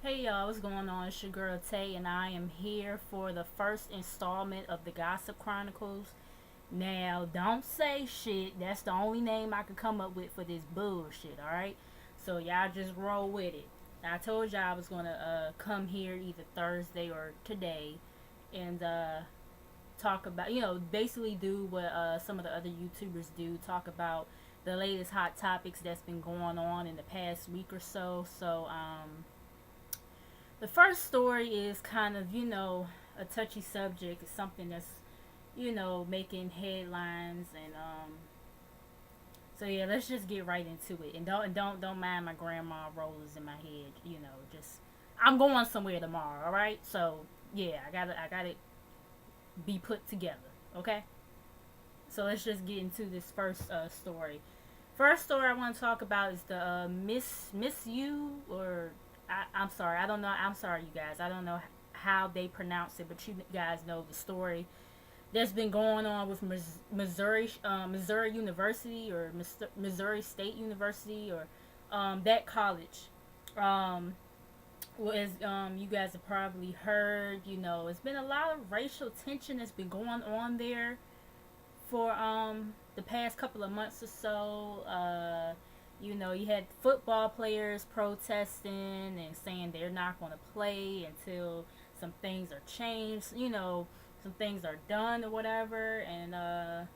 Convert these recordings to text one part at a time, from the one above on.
Hey y'all, what's going on? It's your girl Tay, and I am here for the first installment of the Gossip Chronicles. Now, don't say shit. That's the only name I could come up with for this bullshit, alright? So, y'all just roll with it. I told y'all I was gonna come here either Thursday or today and talk about, basically do what some of the other YouTubers do, talk about the latest hot topics that's been going on in the past week or so. The first story is kind of, a touchy subject. It's something that's, making headlines so yeah, let's just get right into it. And don't mind my grandma rollers in my head, just I'm going somewhere tomorrow, all right? So, yeah, I got to be put together, okay? So let's just get into this first story. First story I want to talk about is the Miss You, or I'm sorry, I don't know. I'm sorry, you guys. I don't know how they pronounce it, but you guys know the story that's been going on with Missouri University, or Missouri State University, or that college. Um, as you guys have probably heard, it's been a lot of racial tension that's been going on there for the past couple of months or so. You had football players protesting and saying they're not going to play until some things are changed. Some things are done or whatever, and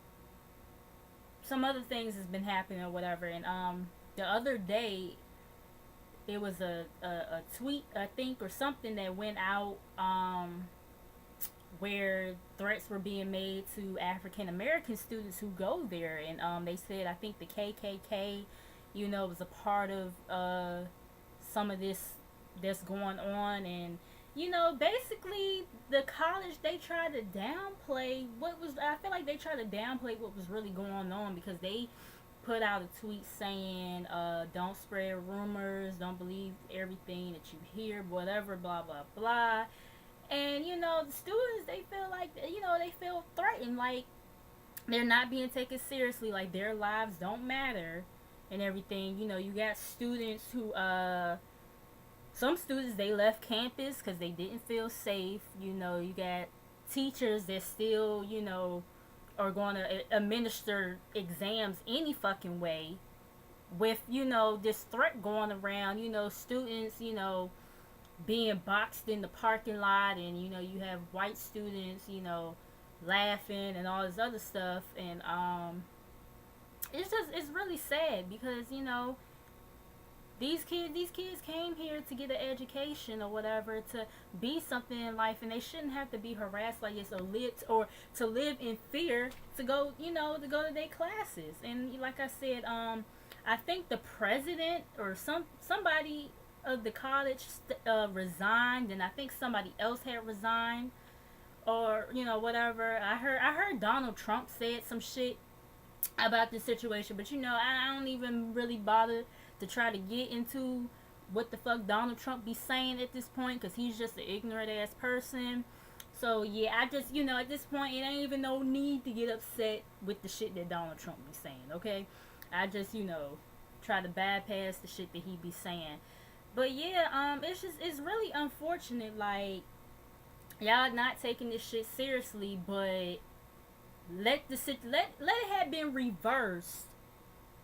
some other things has been happening or whatever. And the other day, it was a tweet, I think, or something that went out where threats were being made to African American students who go there, and they said, I think the KKK, was a part of some of this that's going on. And basically the college, they tried to downplay what was. I feel like they tried to downplay what was really going on, because they put out a tweet saying, don't spread rumors, don't believe everything that you hear, whatever, blah blah blah. And the students, they feel like, they feel threatened, like they're not being taken seriously, like their lives don't matter and everything. You got students who some students, they left campus because they didn't feel safe. You got teachers that still, are going to administer exams any fucking way, with this threat going around. Students, being boxed in the parking lot, and you have white students, laughing and all this other stuff. And it's really sad, because these kids came here to get an education or whatever, to be something in life, and they shouldn't have to be harassed like it's a lit, or to live in fear to go, to go to their classes. And like I said, I think the president or somebody of the college resigned, and I think somebody else had resigned, or whatever. I heard Donald Trump said some shit about this situation, but I don't even really bother to try to get into what the fuck Donald Trump be saying at this point, because he's just an ignorant ass person. So yeah, I just, at this point, it ain't even no need to get upset with the shit that Donald Trump be saying, okay? I just, try to bypass the shit that he be saying. But yeah, it's really unfortunate, like, y'all not taking this shit seriously. But let it have been reversed.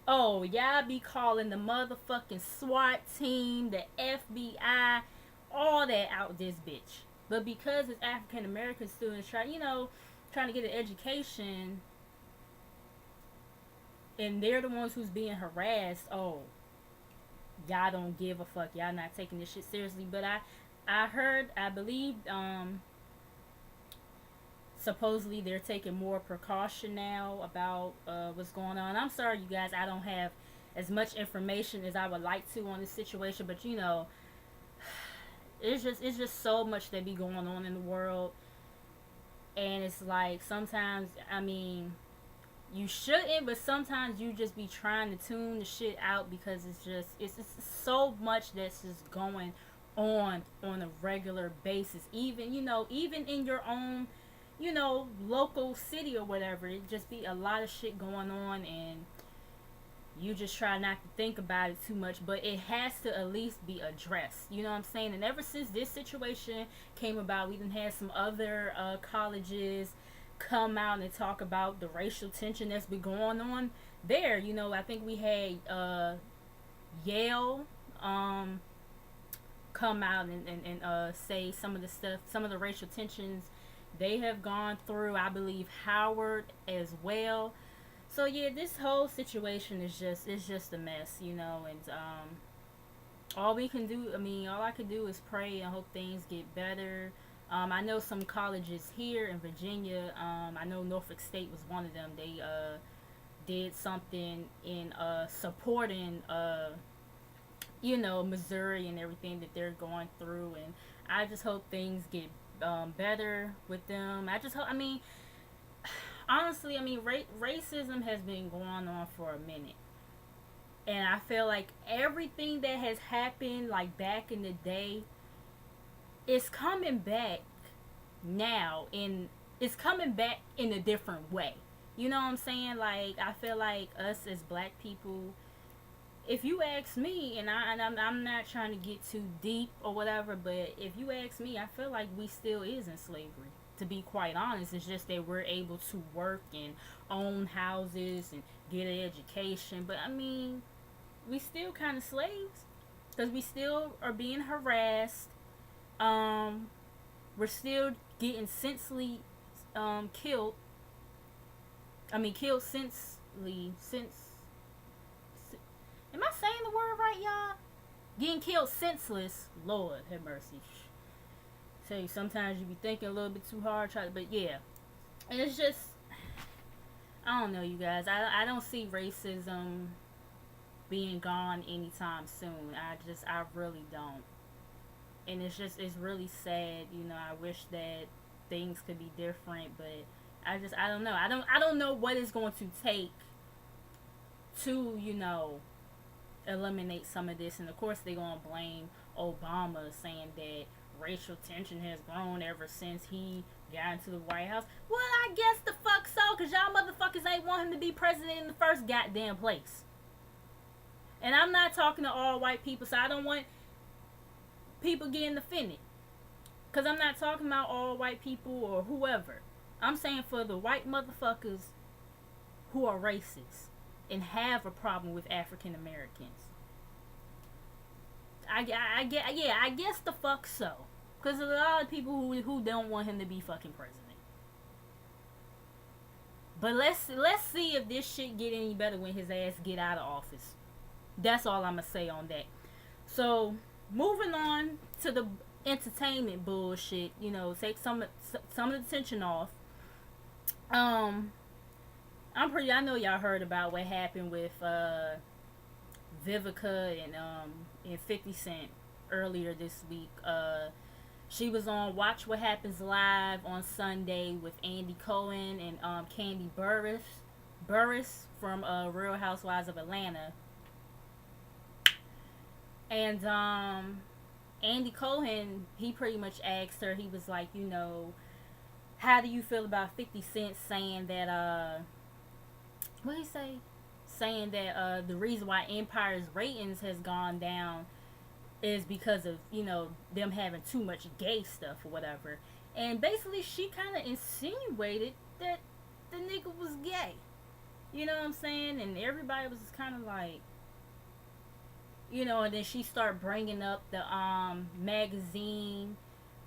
Oh, y'all be calling the motherfucking SWAT team, the FBI, all that out this bitch. But because it's African American students trying to get an education, and they're the ones who's being harassed, oh, y'all don't give a fuck. Y'all not taking this shit seriously. But I believe, supposedly they're taking more precaution now about what's going on. I'm sorry, you guys, I don't have as much information as I would like to on this situation, but it's just so much that be going on in the world. And it's like, sometimes, I mean, you shouldn't, but sometimes you just be trying to tune the shit out, because it's so much that's just going on a regular basis. Even in your own, local city or whatever, it just be a lot of shit going on. And you just try not to think about it too much, but it has to at least be addressed. You know what I'm saying? And ever since this situation came about, we done had some other colleges come out and talk about the racial tension that's been going on there. You know, I think we had Yale come out and say some of the stuff, some of the racial tensions they have gone through. I believe Howard as well. So yeah, this whole situation is just a mess, you know, and all we can do, I mean, all I can do is pray and hope things get better. I know some colleges here in Virginia. I know Norfolk State was one of them. They did something in supporting you know, Missouri and everything that they're going through, and I just hope things get better with them. I just hope. I mean, honestly, I mean, racism has been going on for a minute, and I feel like everything that has happened, like back in the day, is coming back now, and it's coming back in a different way. You know what I'm saying? Like, I feel like us as black people, if you ask me, and I'm not trying to get too deep or whatever, but if you ask me, I feel like we still is in slavery. To be quite honest, it's just that we're able to work and own houses and get an education. But I mean, we still kind of slaves because we still are being harassed. We're still getting senselessly killed. I mean, killed senselessly. Am I saying the word right, y'all? Getting killed senseless. Lord have mercy. Tell you, sometimes you be thinking a little bit too hard. But yeah, and it's just, I don't know, you guys. I don't see racism being gone anytime soon. I really don't. And it's really sad. You know, I wish that things could be different, but I don't know. I don't know what it's going to take to, you know, eliminate some of this. And of course they're gonna blame Obama, saying that racial tension has grown ever since he got into the White House. Well, I guess the fuck so, because y'all motherfuckers ain't want him to be president in the first goddamn place. And I'm not talking to all white people, so I don't want people getting offended, because I'm not talking about all white people or whoever. I'm saying for the white motherfuckers who are racist and have a problem with African Americans. I guess the fuck so. Because there's a lot of people who don't want him to be fucking president. But let's see if this shit get any better when his ass get out of office. That's all I'm going to say on that. So, moving on to the entertainment bullshit. You know, take some of the tension off. I know y'all heard about what happened with Vivica and 50 Cent earlier this week. She was on Watch What Happens Live on Sunday with Andy Cohen and Candy Burris from Real Housewives of Atlanta. And Andy Cohen, he pretty much asked her, he was like, you know, how do you feel about 50 Cent saying that what did he say? Saying that the reason why Empire's ratings has gone down is because of, you know, them having too much gay stuff or whatever. And basically she kind of insinuated that the nigga was gay. You know what I'm saying? And everybody was kind of like, you know, and then she started bringing up the magazine.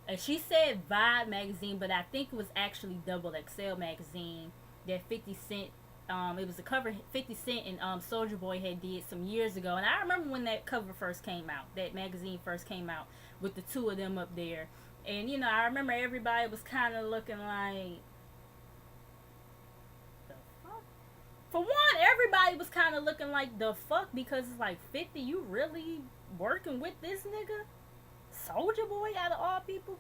And she said Vibe magazine, but I think it was actually Double XL magazine that 50 Cent, it was a cover 50 Cent and Soulja Boy had did some years ago. And I remember when that cover first came out, that magazine first came out with the two of them up there. And, you know, I remember everybody was kind of looking like, the fuck? For one, everybody was kind of looking like, the fuck? Because it's like, 50, you really working with this nigga? Soulja Boy out of all people?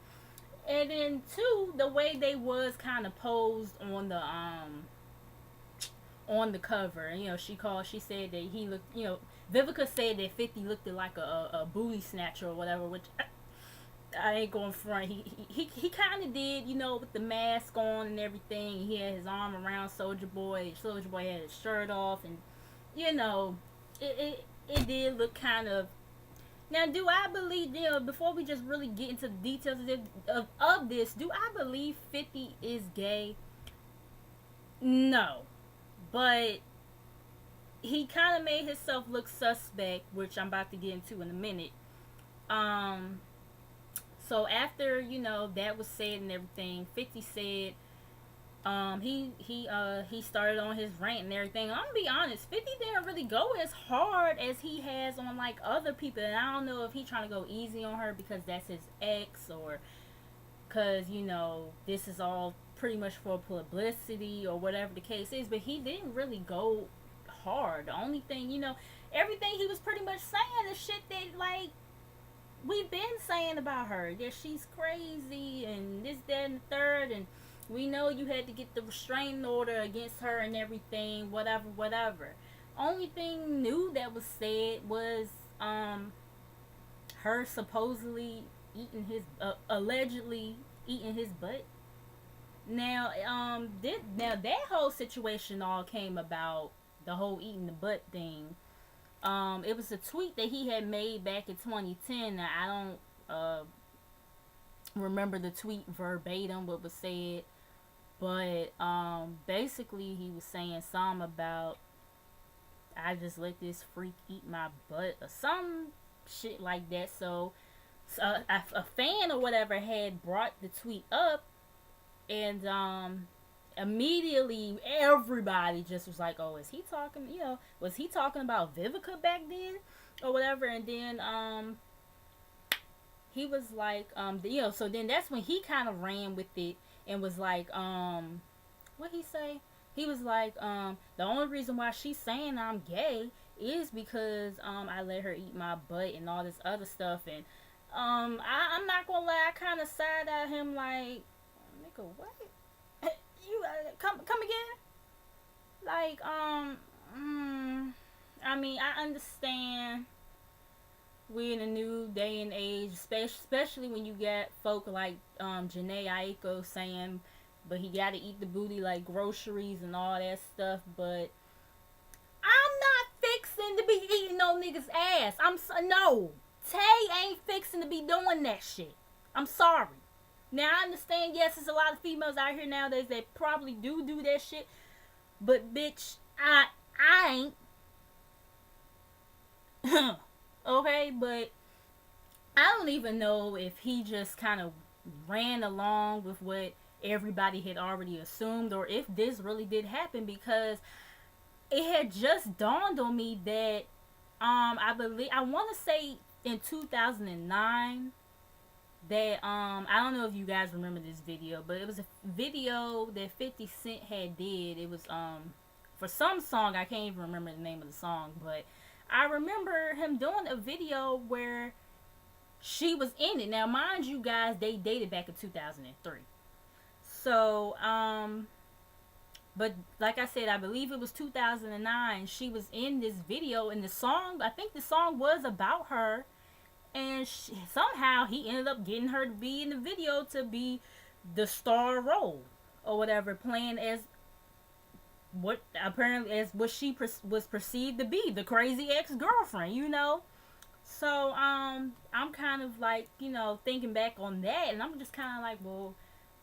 And then two, the way they was kind of posed on the cover. And, you know, she said that he looked, you know, Vivica said that 50 looked like a booty snatcher or whatever, which I ain't going front. He kind of did, you know, with the mask on and everything. He had his arm around Soulja Boy. Soulja Boy had his shirt off, and you know, it did look kind of. Now, do I believe, before we just really get into the details of this, do I believe 50 is gay? No. But he kind of made himself look suspect, which I'm about to get into in a minute. Um, so after, that was said and everything, 50 said, he started on his rant and everything. I'm gonna be honest, 50 didn't really go as hard as he has on like other people, and I don't know if he trying to go easy on her because that's his ex, or because this is all pretty much for publicity or whatever the case is. But he didn't really go hard. The only thing, everything he was pretty much saying is shit that like we've been saying about her, that she's crazy and this, that, and the third, and we know you had to get the restraining order against her and everything, whatever, whatever. Only thing new that was said was her supposedly eating his, allegedly eating his butt. Now, now that whole situation all came about, the whole eating the butt thing. It was a tweet that he had made back in 2010. Now, I don't remember the tweet verbatim what was said, but basically he was saying something about, I just let this freak eat my butt or some shit like that. So a fan or whatever had brought the tweet up, and immediately everybody just was like, oh, is he talking, was he talking about Vivica back then or whatever? And then he was like, so then that's when he kind of ran with it and was like, what he say? He was like, the only reason why she's saying I'm gay is because I let her eat my butt and all this other stuff. And I'm not gonna lie, I kind of side at him like, nigga, what? You come again? Like, I mean, I understand we're in a new day and age, especially when you get folk like Janae Aiko saying, but he gotta eat the booty like groceries and all that stuff. But I'm not fixing to be eating no nigga's ass. No. Tay ain't fixing to be doing that shit. I'm sorry. Now, I understand, yes, there's a lot of females out here nowadays that probably do that shit. But, bitch, I ain't. Okay, but I don't even know if he just kind of ran along with what everybody had already assumed, or if this really did happen, because it had just dawned on me that I want to say in 2009 that I don't know if you guys remember this video, but it was a video that 50 Cent had did. It was for some song, I can't even remember the name of the song, but I remember him doing a video where she was in it. Now, mind you guys, they dated back in 2003. So, but like I said, I believe it was 2009. She was in this video, and the song, I think the song was about her, and somehow he ended up getting her to be in the video, to be the star role or whatever, playing as what apparently as what she was perceived to be, the crazy ex-girlfriend, So I'm kind of like, thinking back on that, and I'm just kind of like, well,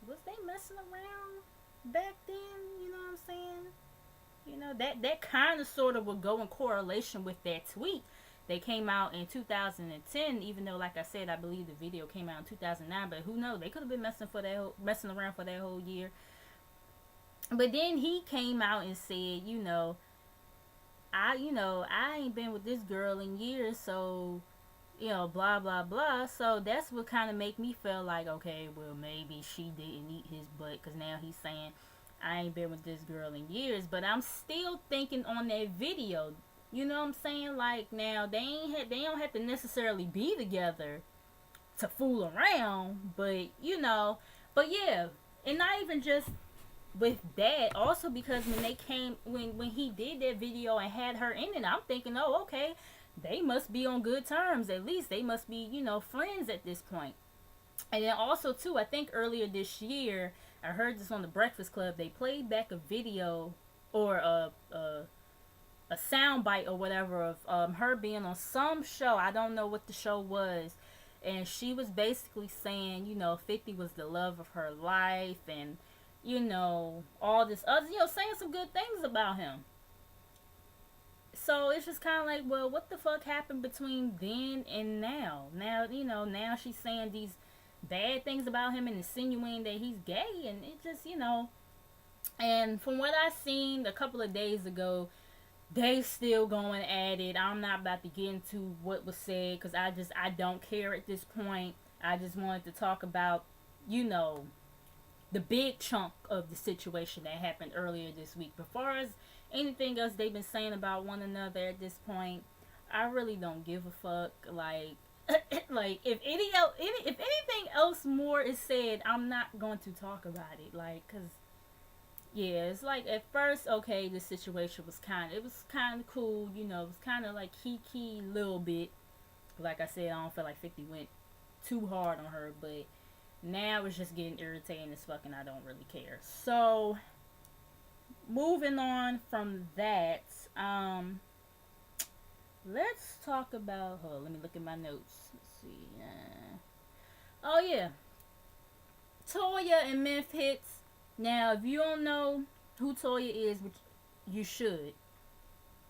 was they messing around back then? You know what I'm saying? That kind of sort of would go in correlation with that tweet. They came out in 2010, even though, like I said, I believe the video came out in 2009. But who knows? They could have been messing around for that whole year. But then he came out and said, I ain't been with this girl in years, so, blah blah blah. So that's what kind of make me feel like, okay, well, maybe she didn't eat his butt, because now he's saying I ain't been with this girl in years. But I'm still thinking on that video. You know what I'm saying? Like, now, they don't have to necessarily be together to fool around, but, but yeah, and not even just with that, also because when he did that video and had her in it, I'm thinking, oh, okay, they must be on good terms, at least they must be, friends at this point. And then also, too, I think earlier this year, I heard this on the Breakfast Club, they played back a video, or a a sound bite or whatever of her being on some show. I don't know what the show was. And she was basically saying, 50 was the love of her life and, all this other, saying some good things about him. So it's just kind of like, well, what the fuck happened between then and now? Now she's saying these bad things about him and insinuating that he's gay. And it just, and from what I seen a couple of days ago, they still going at it. I'm not about to get into what was said because I don't care at this point. I just wanted to talk about, the big chunk of the situation that happened earlier this week. But as far as anything else they've been saying about one another at this point, I really don't give a fuck. Like, like if anything else more is said, I'm not going to talk about it. Like, cause yeah, it's like at first, okay, the situation was kind of cool. It was kind of like key little bit. Like I said, I don't feel like 50 went too hard on her, but now it's just getting irritating as fuck, and I don't really care. So, moving on from that, let's talk about. Let me look at my notes. Let's see. Oh yeah, Toya and Memphis Hits. Now, if you don't know who Toya is, which you should,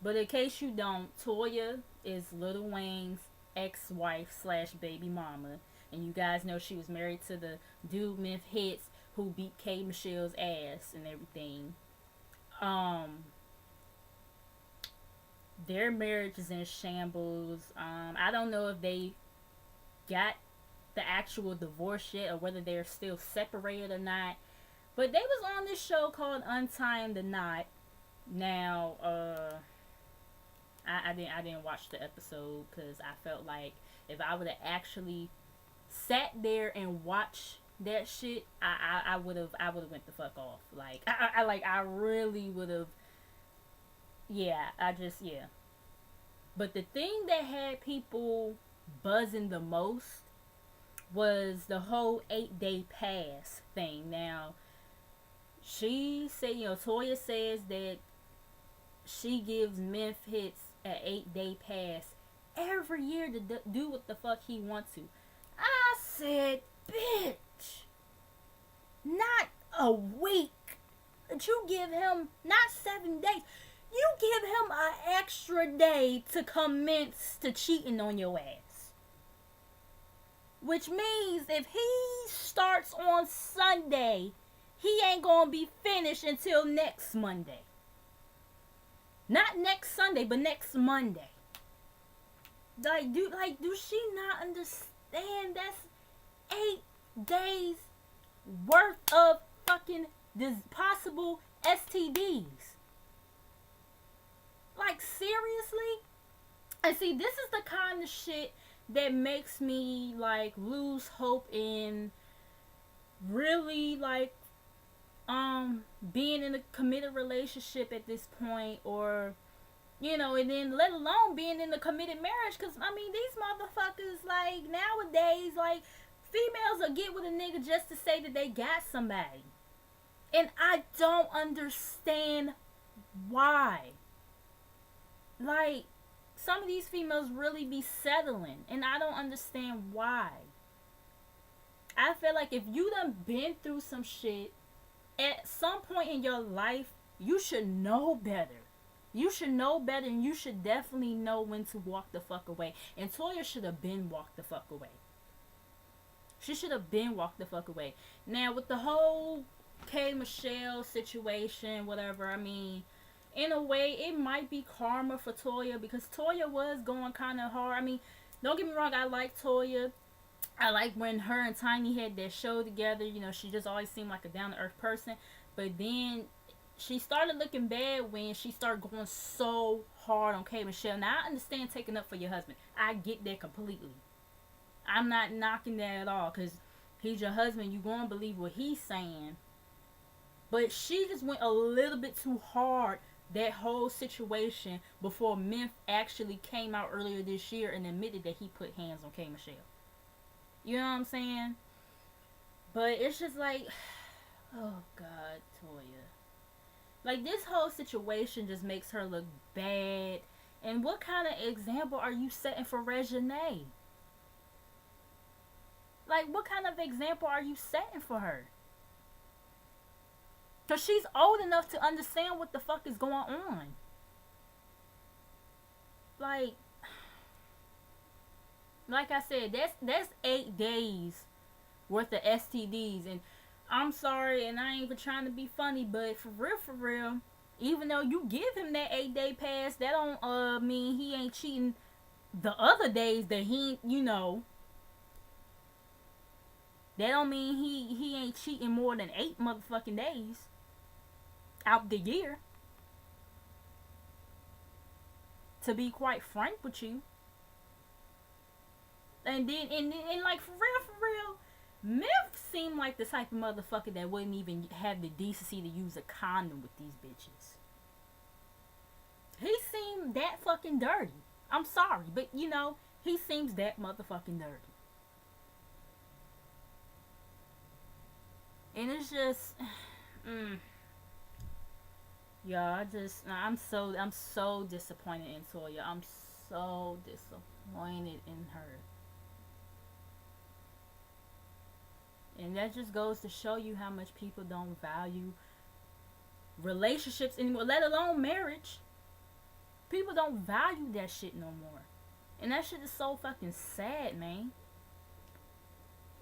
but in case you don't, Toya is Lil Wayne's ex-wife / baby mama. And you guys know she was married to the dude Memphis Hits who beat K. Michelle's ass and everything. Their marriage is in shambles. I don't know if they got the actual divorce yet or whether they're still separated or not. But they was on this show called Untying the Knot. Now, I didn't watch the episode because I felt like if I would have actually sat there and watched that shit, I would have went the fuck off. Like I really would have. Yeah. But the thing that had people buzzing the most was the whole 8-day pass thing. Now, she said, Toya says that she gives Memphis an 8-day pass every year to do what the fuck he wants to. I said, bitch, not a week. You give him not 7 days. You give him an extra day to commence to cheating on your ass. Which means if he starts on Sunday, he ain't gonna be finished until next Monday. Not next Sunday, but next Monday. Do she not understand that's 8 days worth of fucking this possible STDs? Like, seriously? And see, this is the kind of shit that makes me, like, lose hope in really, like, being in a committed relationship at this point, or, and then let alone being in a committed marriage, because, these motherfuckers, like, nowadays, like, females will get with a nigga just to say that they got somebody. And I don't understand why. Like, some of these females really be settling, and I don't understand why. I feel like if you done been through some shit, at some point in your life, you should know better. You should know better, and you should definitely know when to walk the fuck away. And Toya should have been walked the fuck away. She should have been walked the fuck away. Now, with the whole K. Michelle situation, whatever, in a way, it might be karma for Toya, because Toya was going kind of hard. Don't get me wrong, I like Toya. I like when her and Tiny had that show together. She just always seemed like a down-to-earth person. But then she started looking bad when she started going so hard on K. Michelle. Now, I understand taking up for your husband. I get that completely. I'm not knocking that at all, because he's your husband. You're going to believe what he's saying. But she just went a little bit too hard that whole situation before Memphis actually came out earlier this year and admitted that he put hands on K. Michelle. You know what I'm saying? But it's just like, oh God, Toya. Like, this whole situation just makes her look bad. And what kind of example are you setting for Reginae? Like, what kind of example are you setting for her? Because she's old enough to understand what the fuck is going on. Like I said, that's 8 days worth of STDs. And I'm sorry, and I ain't even trying to be funny, but for real, even though you give him that 8-day pass, that don't mean he ain't cheating the other days that that don't mean he ain't cheating more than 8 motherfucking days out the year. To be quite frank with you. And then, and like, for real, Myth seemed like the type of motherfucker that wouldn't even have the decency to use a condom with these bitches. He seemed that fucking dirty. I'm sorry, but he seems that motherfucking dirty. And it's just, yeah, I'm so disappointed in Toya. I'm so disappointed in her. And that just goes to show you how much people don't value relationships anymore, let alone marriage. People don't value that shit no more. And that shit is so fucking sad, man.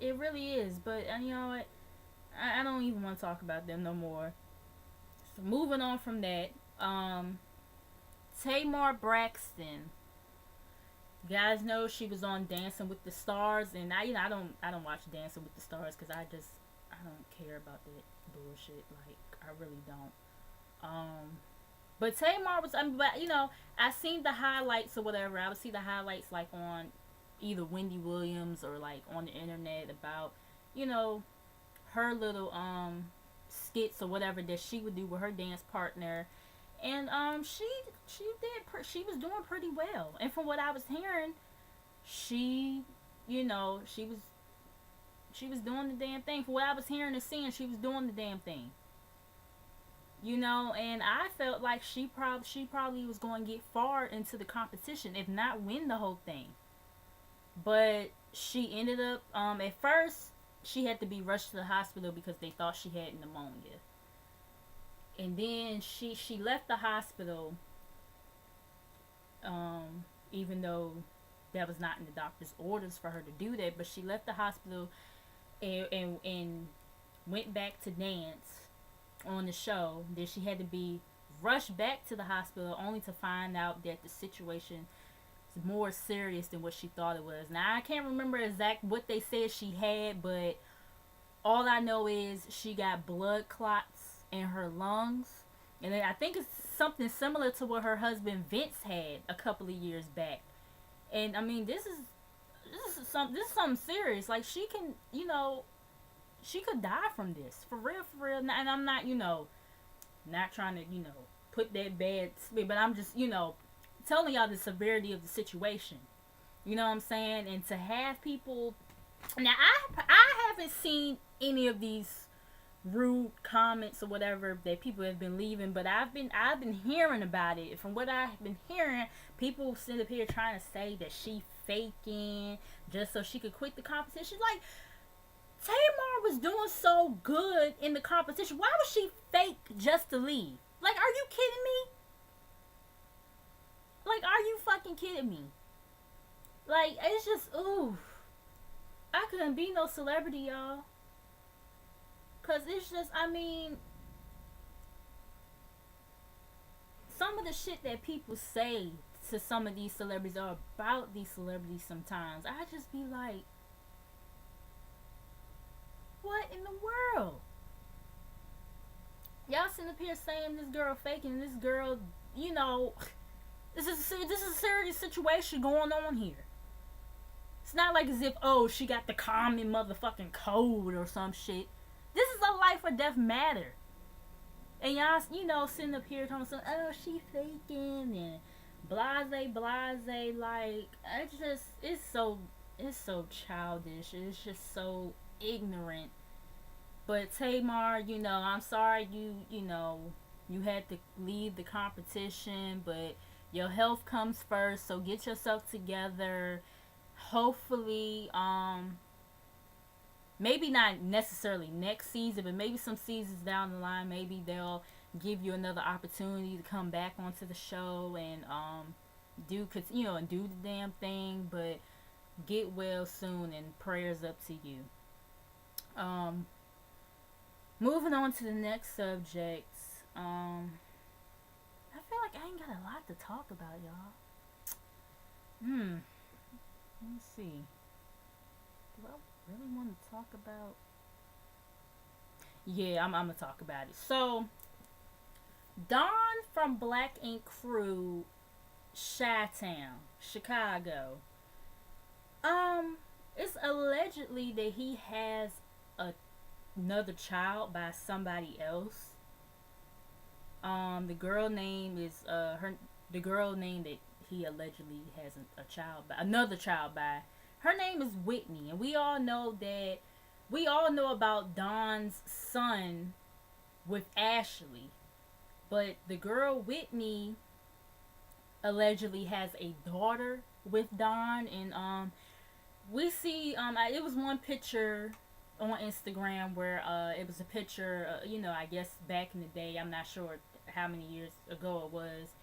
It really is. But, you know what? I don't even want to talk about them no more. So, moving on from that. Tamar Braxton. You guys know she was on Dancing with the Stars, and I don't watch Dancing with the Stars because I don't care about that bullshit. Like, I really don't. But Tamar was, I seen the highlights or whatever. I would see the highlights like on either Wendy Williams or like on the internet about, her little skits or whatever that she would do with her dance partner. And she was doing pretty well. And from what I was hearing, she was doing the damn thing. From what I was hearing and seeing, she was doing the damn thing. And I felt like she probably was going to get far into the competition, if not win the whole thing. But she ended up, at first, she had to be rushed to the hospital because they thought she had pneumonia. And then she left the hospital, even though that was not in the doctor's orders for her to do that. But she left the hospital and went back to dance on the show. Then she had to be rushed back to the hospital only to find out that the situation is more serious than what she thought it was. Now, I can't remember exactly what they said she had, but all I know is she got blood clots in her lungs. And then I think it's something similar to what her husband Vince had a couple of years back. And I mean, this is something serious. Like, she can, she could die from this. For real. And I'm not, not trying to, put that bad spin, but I'm just, telling y'all the severity of the situation. You know what I'm saying? And to have people, now I haven't seen any of these rude comments or whatever that people have been leaving, but I've been hearing about it. From what I've been hearing, people sit up here trying to say that she faking just so she could quit the competition. Like, Tamar was doing so good in the competition. Why would she fake just to leave? Like, are you kidding me? Like, are you fucking kidding me? Like, it's just, ooh. I couldn't be no celebrity, y'all. Because it's just, I mean, some of the shit that people say to some of these celebrities or about these celebrities sometimes, I just be like, what in the world? Y'all sitting up here saying this girl faking, this girl, this is a serious situation going on here. It's not like as if, she got the common motherfucking cold or some shit. This is a life or death matter. And y'all, sitting up here talking about, she faking and blase, like, it's so childish. It's just so ignorant. But Tamar, I'm sorry you You had to leave the competition, but your health comes first. So get yourself together. Hopefully, maybe not necessarily next season, but maybe some seasons down the line, maybe they'll give you another opportunity to come back onto the show and and do the damn thing. But get well soon, and prayers up to you. Um, Moving on to the next subject. I feel like I ain't got a lot to talk about, y'all. Let me see. Do I really want to talk about? Yeah, I'm gonna talk about it. So, Dawn from Black Ink Crew, Chi-Town, Chicago. It's allegedly that he has a, another child by somebody else. The girl name is her. The girl name that he allegedly has a child by, another child by. Her name is Whitney, and we all know that. We all know about Dawn's son with Ashley, but the girl Whitney allegedly has a daughter with Dawn, and we see it was one picture on Instagram where it was a picture, I guess back in the day, I'm not sure how many years ago it was.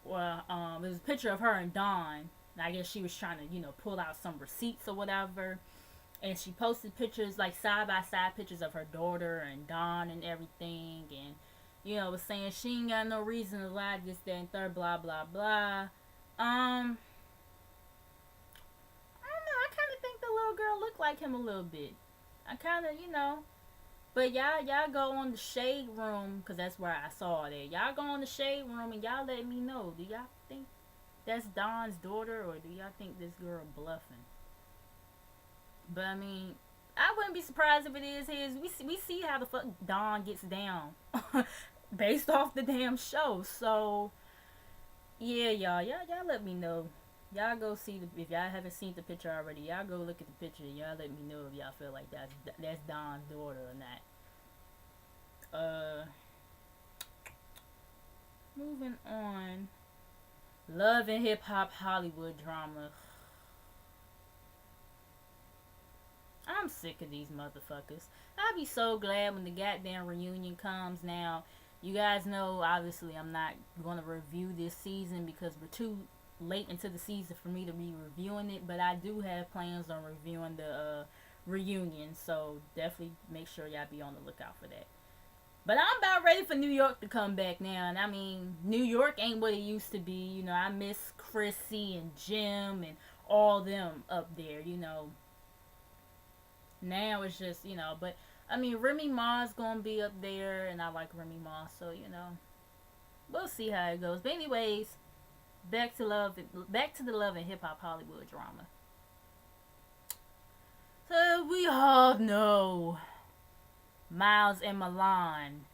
Well, it was a picture of her and Dawn. And I guess she was trying to, pull out some receipts or whatever. And she posted pictures, like side by side pictures of her daughter and Dawn and everything. And, was saying she ain't got no reason to lie, this, that, and third, blah, blah, blah. I don't know. I kind of think the little girl looked like him a little bit. I kind of, But y'all go on the shade room, because that's where I saw it at. Y'all go on the shade room and y'all let me know. Do y'all think that's Dawn's daughter, or do y'all think this girl bluffing? But I mean, I wouldn't be surprised if it is his. We see how the fuck Dawn gets down based off the damn show. So yeah, y'all let me know. Y'all go see the, if y'all haven't seen the picture already. Y'all go look at the picture. Y'all let me know if y'all feel like that's Dawn's daughter or not. Moving on. Love and hip hop Hollywood drama. I'm sick of these motherfuckers. I'll be so glad when the goddamn reunion comes. Now, you guys know, obviously, I'm not going to review this season because we're too late into the season for me to be reviewing it. But I do have plans on reviewing the reunion. So, definitely make sure y'all be on the lookout for that. But I'm about ready for New York to come back now. And I mean, New York ain't what it used to be. I miss Chrissy and Jim and all them up there, Now it's just, but I mean, Remy Ma's gonna be up there, and I like Remy Ma, so we'll see how it goes. But anyways, back to the love and hip hop Hollywood drama. So we all know Miles and Milan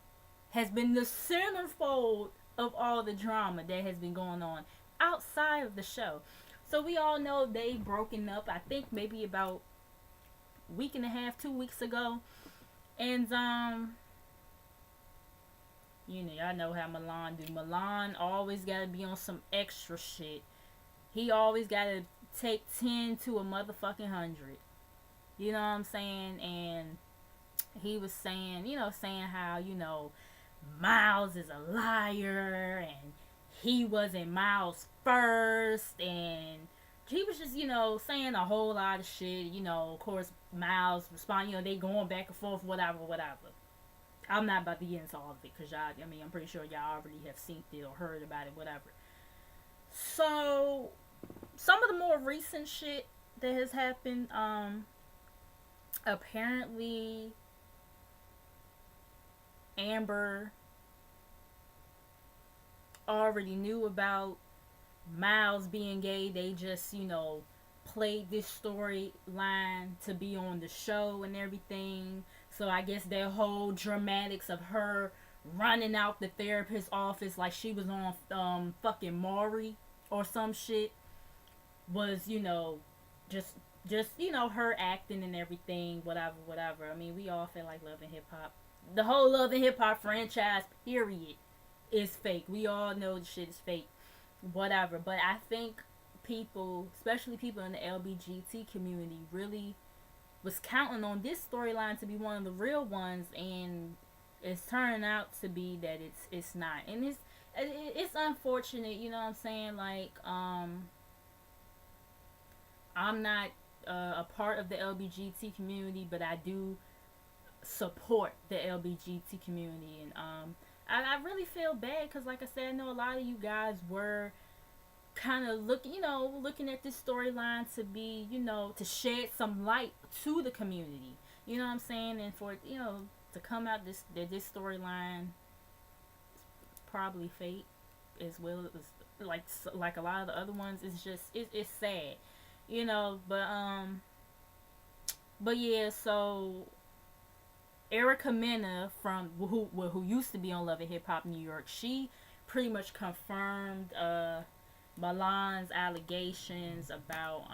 has been the centerfold of all the drama that has been going on outside of the show. So we all know they've broken up. I think maybe about week and a half, 2 weeks ago, and y'all know how Milan do. Milan always gotta be on some extra shit. He always gotta take 10 to a motherfucking 100. You know what I'm saying? And he was saying, saying how Miles is a liar and he wasn't Miles first, and he was just, saying a whole lot of shit. Of course, Miles responding, they going back and forth, whatever. I'm not about to get into all of it, because I'm pretty sure y'all already have seen it or heard about it, whatever. So, some of the more recent shit that has happened, apparently, Amber already knew about Miles being gay. They just, played this storyline to be on the show and everything. So I guess their whole dramatics of her running out the therapist's office like she was on fucking Maury or some shit was, just her acting and everything, whatever. I mean, we all feel like Love and Hip Hop the whole Love and Hip Hop franchise, period, is fake. We all know the shit is fake. Whatever. But I think people, especially people in the LGBT community, really was counting on this storyline to be one of the real ones, and it's turning out to be that it's not. And it's unfortunate, you know what I'm saying? Like, I'm not a part of the LGBT community, but I do support the LGBT community, and I really feel bad because, like I said, I know a lot of you guys were kind of looking at this storyline to be, to shed some light to the community. You know what I'm saying? And for to come out this storyline is probably fake as well as like a lot of the other ones. It's just it's sad, but yeah. So Erica Mena from who used to be on Love and Hip Hop New York, she pretty much confirmed Milan's allegations about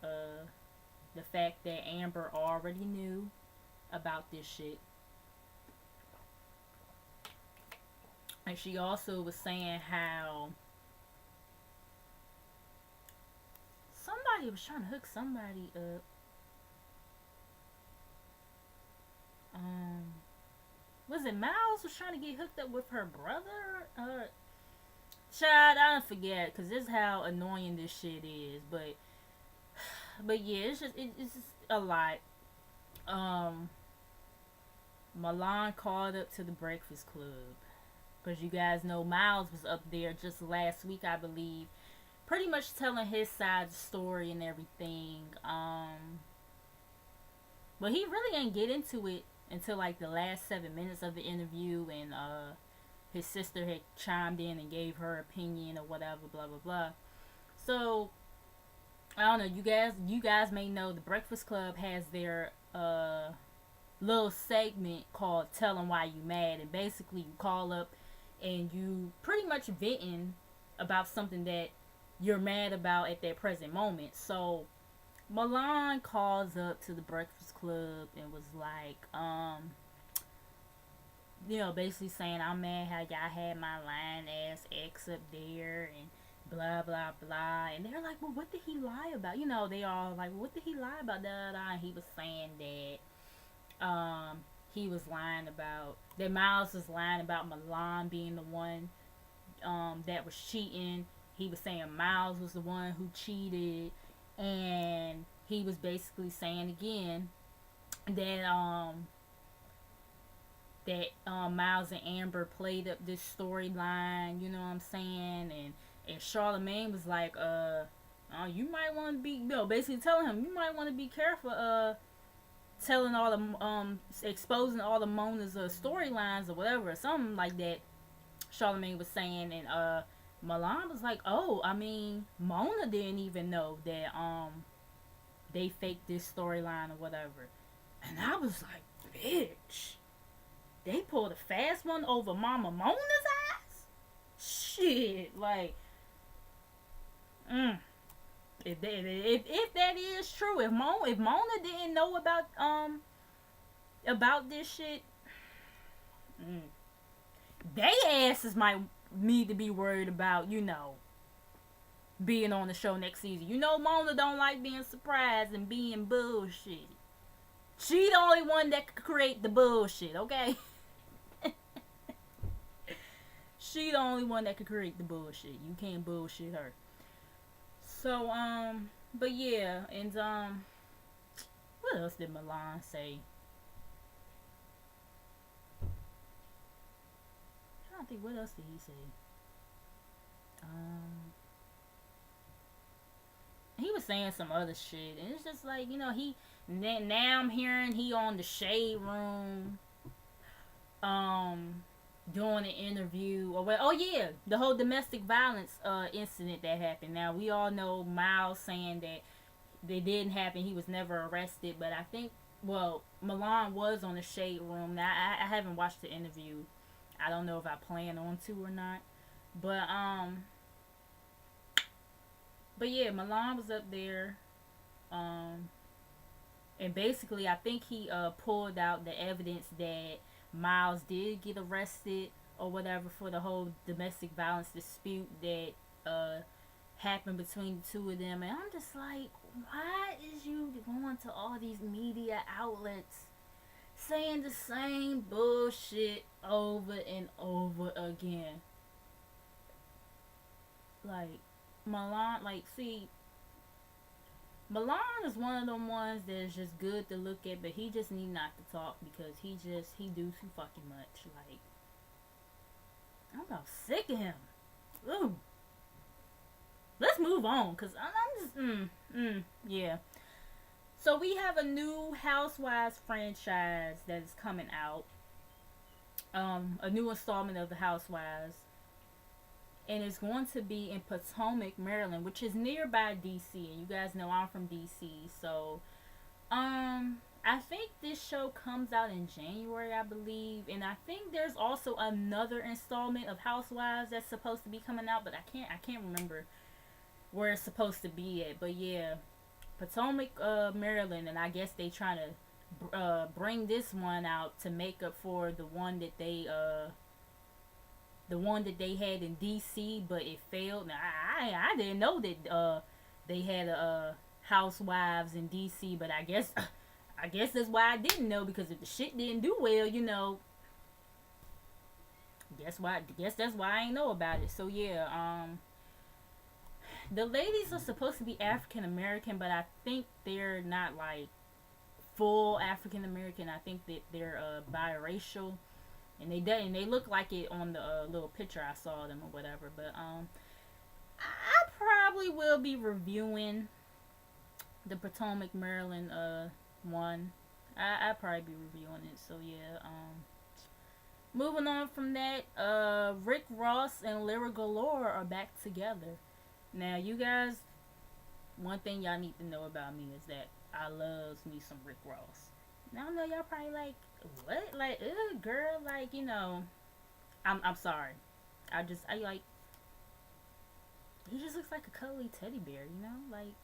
the fact that Amber already knew about this shit. And she also was saying how somebody was trying to hook somebody up. Was it Miles was trying to get hooked up with her brother? Child, I don't forget, because this is how annoying this shit is. But yeah, it's just a lot. Milan called up to the Breakfast Club, because you guys know Miles was up there just last week, I believe, pretty much telling his side of the story and everything. But he really didn't get into it until like the last 7 minutes of the interview, and his sister had chimed in and gave her opinion or whatever, blah blah blah. So I don't know, you guys may know the Breakfast Club has their little segment called "Tell 'em Why You Mad," and basically you call up and you pretty much venting about something that you're mad about at that present moment. So Milan calls up to the Breakfast Club and was like, basically saying, I'm mad how y'all had my lying ass ex up there and blah blah blah. And they're like, well, what did he lie about? They all like, well, what did he lie about? Da, da, da. And he was saying that he was lying about that Miles was lying about Milan being the one that was cheating. He was saying Miles was the one who cheated, and he was basically saying again that Miles and Amber played up this storyline, you know what I'm saying? And Charlamagne was like, you might want to be, basically telling him, you might want to be careful, telling all the, exposing all the Mona's storylines or whatever, or something like that. Charlamagne was saying, and Milan was like, oh, I mean, Mona didn't even know that they faked this storyline or whatever. And I was like, bitch, they pulled a fast one over Mama Mona's ass? Shit, like, if that is true, if Mona didn't know about this shit, they asses might need to be worried about, being on the show next season. Mona don't like being surprised and being bullshit. She the only one that could create the bullshit, okay? She the only one that could create the bullshit. You can't bullshit her. So, but yeah, and what else did Milan say? I don't think, what else did he say? He was saying some other shit, and it's just like, now I'm hearing he on the Shade Room, doing an interview, the whole domestic violence incident that happened. Now we all know Miles saying that it didn't happen, he was never arrested, but I think, Milan was on the Shade Room. Now I haven't watched the interview. I don't know if I plan on to or not, but yeah, Milan was up there, And basically, I think he pulled out the evidence that Miles did get arrested or whatever for the whole domestic violence dispute that uh happened between the two of them. And I'm just like, why is you going to all these media outlets saying the same bullshit over and over again? Like, Milan, like, see, Milan is one of them ones that's just good to look at, but he just need not to talk because he do too fucking much. Like, I'm about sick of him. Ooh. Let's move on, cause I'm just yeah. So we have a new Housewives franchise that is coming out. A new installment of the Housewives, and it's going to be in Potomac, Maryland, which is nearby DC. And you guys know I'm from DC, so I think this show comes out in January, I believe, and I think there's also another installment of Housewives that's supposed to be coming out, but I can't remember where it's supposed to be at. But yeah, Potomac, Maryland, and I guess they trying to bring this one out to make up for the one that they had in DC, but it failed. Now I didn't know that they had Housewives in DC, but I guess I guess that's why I didn't know, because if the shit didn't do well, guess that's why I ain't know about it. So yeah, the ladies are supposed to be African American, but I think they're not like full African American. I think that they're biracial, and they look like it on the little picture I saw them or whatever. But I probably will be reviewing the Potomac, Maryland one. I probably be reviewing it. So yeah. Moving on from that, Rick Ross and Lyra Galore are back together. Now, you guys, one thing y'all need to know about me is that I loves me some Rick Ross. Now I know y'all probably like, what? Like, ugh, girl, like, I'm sorry. I like, he just looks like a cuddly teddy bear, like,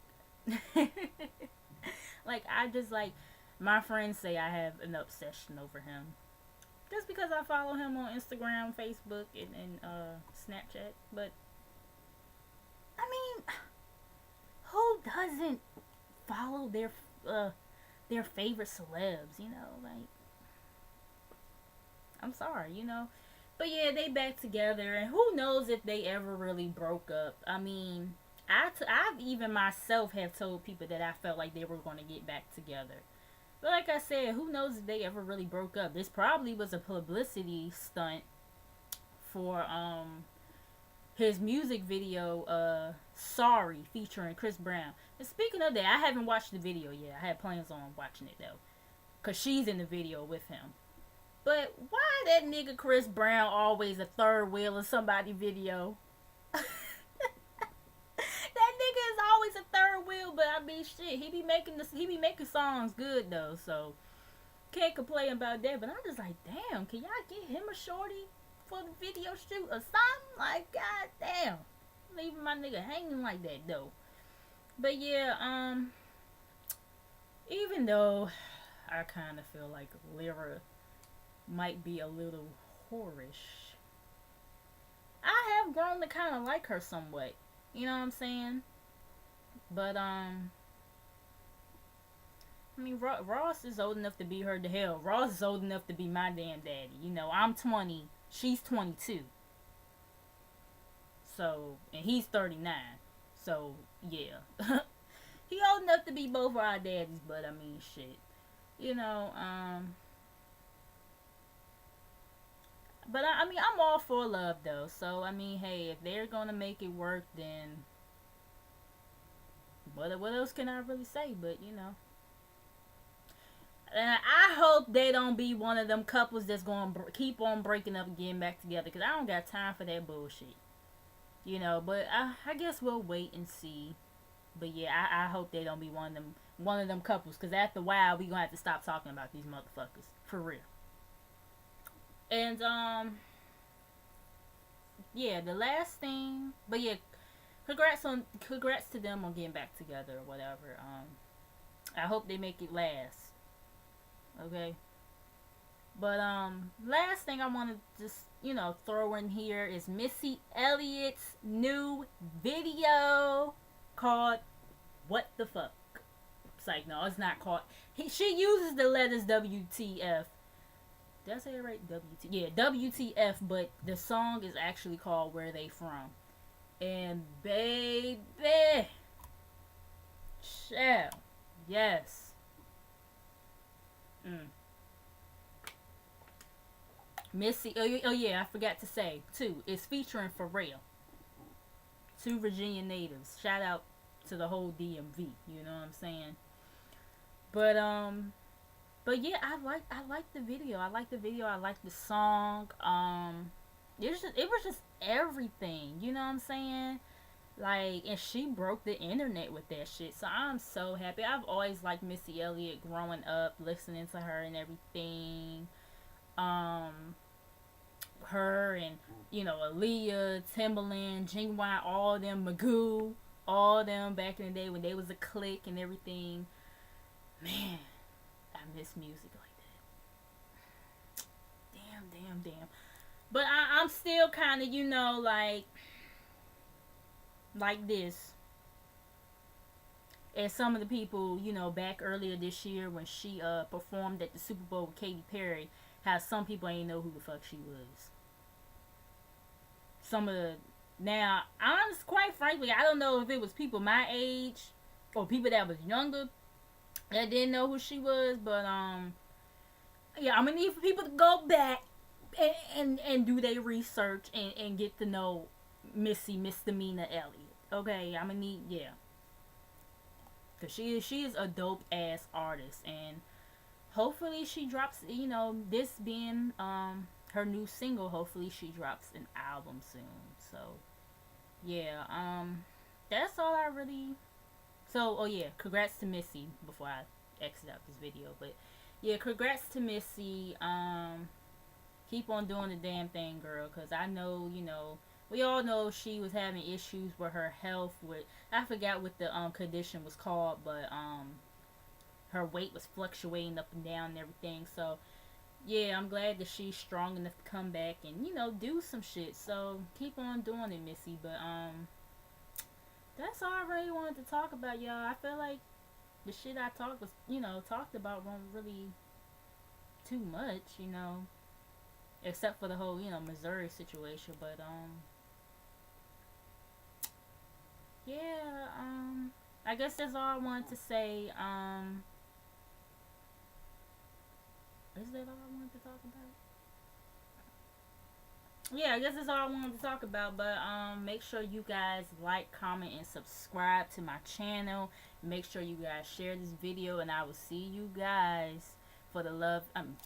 like, I just like, my friends say I have an obsession over him. Just because I follow him on Instagram, Facebook, and Snapchat. But, I mean, who doesn't follow their favorite celebs, like, I'm sorry. But yeah, they back together, and who knows if they ever really broke up. I mean, I've even myself have told people that I felt like they were going to get back together. But like I said, who knows if they ever really broke up. This probably was a publicity stunt for his music video, Sorry, featuring Chris Brown. And speaking of that, I haven't watched the video yet. I had plans on watching it though, cause she's in the video with him. But why that nigga Chris Brown always a third wheel in somebody's video? That nigga is always a third wheel, but I mean shit, he be making songs good though, so can't complain about that. But I'm just like, damn, can y'all get him a shorty for the video shoot or something? Like, god damn, leaving my nigga hanging like that though. But yeah, even though I kind of feel like Lyra might be a little whorish, I have grown to kind of like her somewhat. You know what I'm saying? But I mean, Ross is old enough to be her to hell. Ross is old enough to be my damn daddy. I'm 20, she's 22. So, and he's 39. So, yeah. He old enough to be both our daddies, but I mean, shit. But I mean, I'm all for love though. So, I mean, hey, if they're gonna make it work, then what else can I really say? But, and I hope they don't be one of them couples that's going to keep on breaking up and getting back together, because I don't got time for that bullshit. But I guess we'll wait and see. But yeah, I hope they don't be one of them couples, because after a while we gonna have to stop talking about these motherfuckers for real. And yeah, the last thing, but yeah, congrats to them on getting back together or whatever. I hope they make it last. Okay. But last thing I want to just throw in here is Missy Elliott's new video called "What the Fuck." It's like, no, it's not called. She uses the letters WTF. Did I say it right? WT. Yeah, WTF. But the song is actually called "Where They From." And baby, shell, yes. Mm. Missy, oh yeah, I forgot to say too. It's featuring Pharrell, two Virginia natives. Shout out to the whole DMV. You know what I'm saying? But but yeah, I like the video. I like the video. I like the song. It was just everything. You know what I'm saying? Like, and she broke the internet with that shit. So I'm so happy. I've always liked Missy Elliott growing up, listening to her and everything. Um, her and Aaliyah, Timbaland, Genuine, all them, Magoo, all them back in the day when they was a clique and everything. Man, I miss music like that. Damn. But I'm still kind of like this. As some of the people, back earlier this year when she performed at the Super Bowl with Katy Perry, how some people ain't know who the fuck she was. Some of the Now, honest, quite frankly, I don't know if it was people my age or people that was younger that didn't know who she was, but yeah, I'm gonna need for people to go back and do their research and get to know Missy Misdemeanor Elliott. Okay, I'm gonna need, yeah, cause she is a dope ass artist, and hopefully she drops, this being her new single, hopefully she drops an album soon. So yeah, that's all I really. So, oh yeah, congrats to Missy before I exit out this video. But yeah, congrats to Missy. Keep on doing the damn thing, girl, cause I know, we all know she was having issues with her health. With, I forgot what the condition was called, but her weight was fluctuating up and down and everything. So yeah, I'm glad that she's strong enough to come back and do some shit. So keep on doing it, Missy. But that's all I really wanted to talk about, y'all. I feel like the shit I talked about wasn't really too much, except for the whole Missouri situation. But yeah, I guess that's all I wanted to say. Is that all I wanted to talk about? Yeah, I guess that's all I wanted to talk about. But make sure you guys like, comment, and subscribe to my channel. Make sure you guys share this video, and I will see you guys for the love and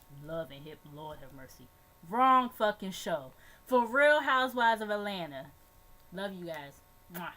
hip. Lord have mercy. Wrong fucking show. For Real Housewives of Atlanta. Love you guys. Mwah.